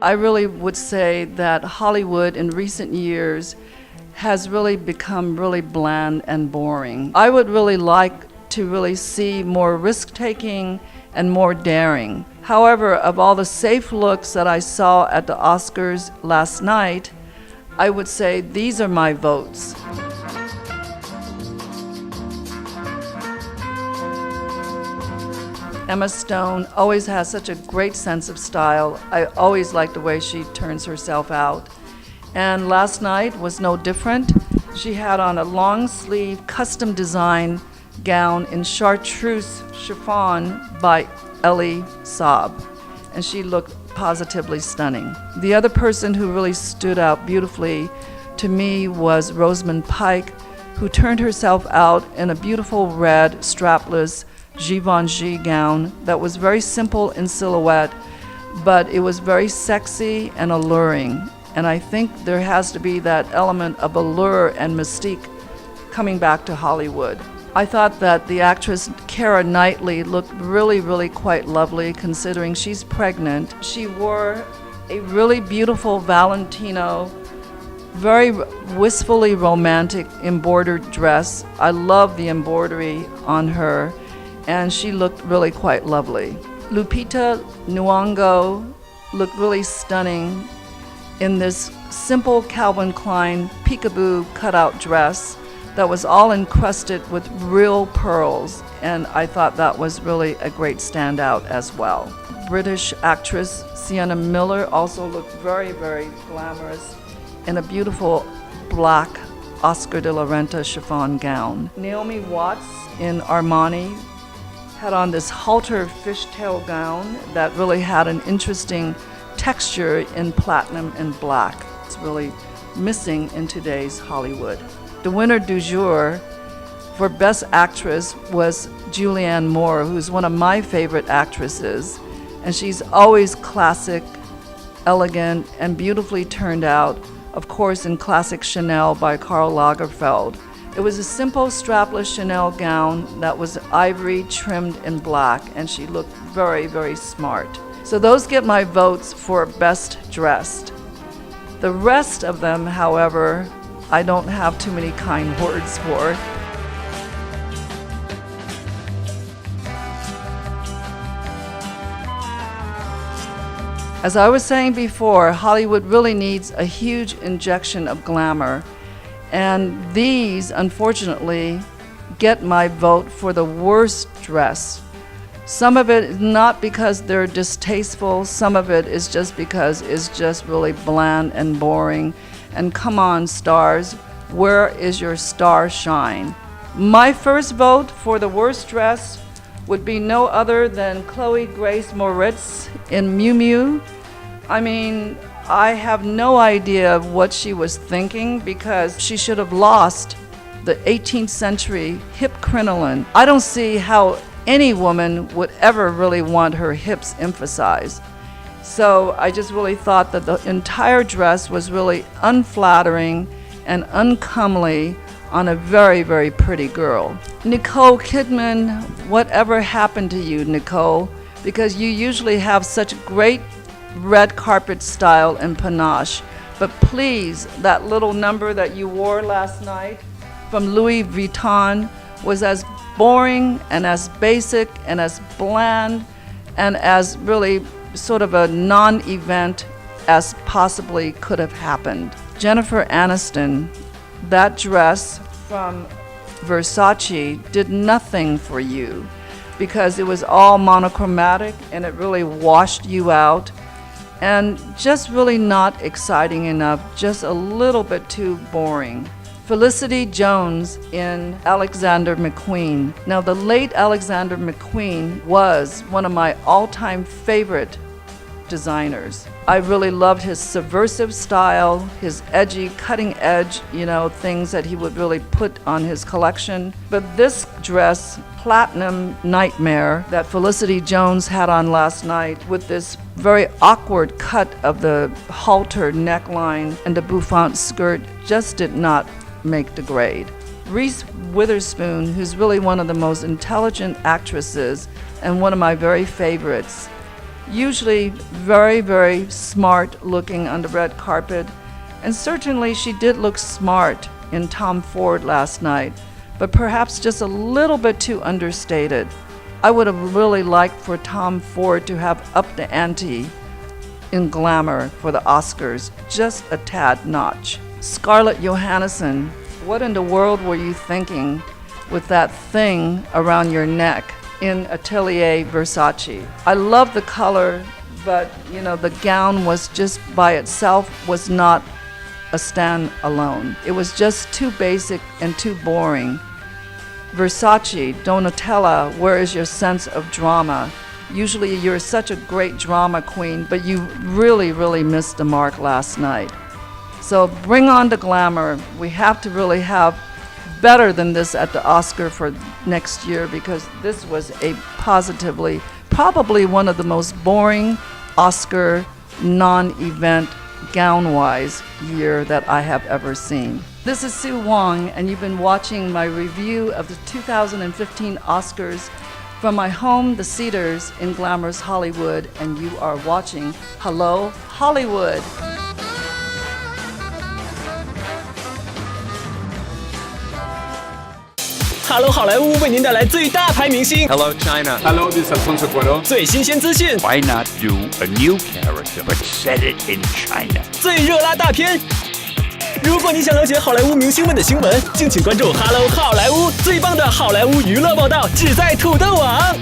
I really would say that Hollywood in recent years has really become really bland and boring. I would really like to really see more risk-taking and more daring. However, of all the safe looks that I saw at the Oscars last night, I would say these are my votes. Emma Stone always has such a great sense of style. I always like the way she turns herself out. And last night was no different. She had on a long sleeve custom design gown in chartreuse chiffon by Elie Saab. And she looked positively stunning. The other person who really stood out beautifully to me was Rosamund Pike, who turned herself out in a beautiful red strapless Givenchy gown that was very simple in silhouette, but it was very sexy and alluring. And I think there has to be that element of allure and mystique coming back to Hollywood. I thought that the actress Keira Knightley looked really quite lovely considering she's pregnant. She wore a really beautiful Valentino, very wistfully romantic embroidered dress. I love the embroidery on her, and she looked really quite lovely. Lupita Nyong'o looked really stunning in this simple Calvin Klein peekaboo cutout dress that was all encrusted with real pearls, and I thought that was really a great standout as well. British actress Sienna Miller also looked very glamorous in a beautiful black Oscar de la Renta chiffon gown. Naomi Watts in Armani had on this halter fishtail gown that really had an interesting texture in platinum and black. It's really missing in today's Hollywood. The winner du jour for Best Actress was Julianne Moore, who's one of my favorite actresses, and she's always classic, elegant, and beautifully turned out, of course in classic Chanel by Karl Lagerfeld. It was a simple strapless Chanel gown that was ivory trimmed in black, and she looked very smart. So those get my votes for Best Dressed. The rest of them, however, I don't have too many kind words for. As I was saying before, Hollywood really needs a huge injection of glamour. And these, unfortunately, get my vote for the worst dress. Some of it is not because they're distasteful, some of it is just because it's just really bland and boring. And come on, stars, where is your star shine? My first vote for the worst dress would be no other than Chloe Grace Moretz in Miu Miu. I mean, I have no idea of what she was thinking because she should have lost the 18th century hip crinoline. I don't see how any woman would ever really want her hips emphasized. So I just really thought that the entire dress was really unflattering and uncomely on a very pretty girl. Nicole Kidman, whatever happened to you, Nicole? Because you usually have such great red carpet style and panache. But please, that little number that you wore last night from Louis Vuitton was as boring and as basic and as bland and as really sort of a non-event as possibly could have happened. Jennifer Aniston, that dress from Versace did nothing for you because it was all monochromatic and it really washed you out and just really not exciting enough, just a little bit too boring. Felicity Jones in Alexander McQueen. Now, the late Alexander McQueen was one of my all-time favorite designers. I really loved his subversive style, his edgy, cutting edge, things that he would really put on his collection. But this dress, Platinum Nightmare, that Felicity Jones had on last night with this very awkward cut of the halter neckline and the bouffant skirt, just did not make the grade. Reese Witherspoon, who's really one of the most intelligent actresses and one of my very favorites, usually very, very smart looking on the red carpet. And certainly she did look smart in Tom Ford last night, but perhaps just a little bit too understated. I would have really liked for Tom Ford to have upped the ante in glamour for the Oscars, just a tad notch. Scarlett Johansson, what in the world were you thinking with that thing around your neck in Atelier Versace? I love the color, but the gown was just by itself was not a stand alone. It was just too basic and too boring. Versace, Donatella, where is your sense of drama? Usually you're such a great drama queen, but you really, really missed the mark last night. So bring on the glamour. We have to really have better than this at the Oscar for next year, because this was a positively, probably one of the most boring Oscar non-event gown-wise year that I have ever seen. This is Sue Wong, and you've been watching my review of the 2015 Oscars from my home, The Cedars in glamorous Hollywood, and you are watching Hello Hollywood. Hello 好莱坞为您带来最大牌明星 Hello China. Hello, this is Alfonso Cuarón. 最新鲜资讯 Why not do a new character but set it in China? 最热辣大片。如果你想了解好莱坞明星们的新闻，敬请关注 Hello 好莱坞，最棒的好莱坞娱乐报道只在土豆网。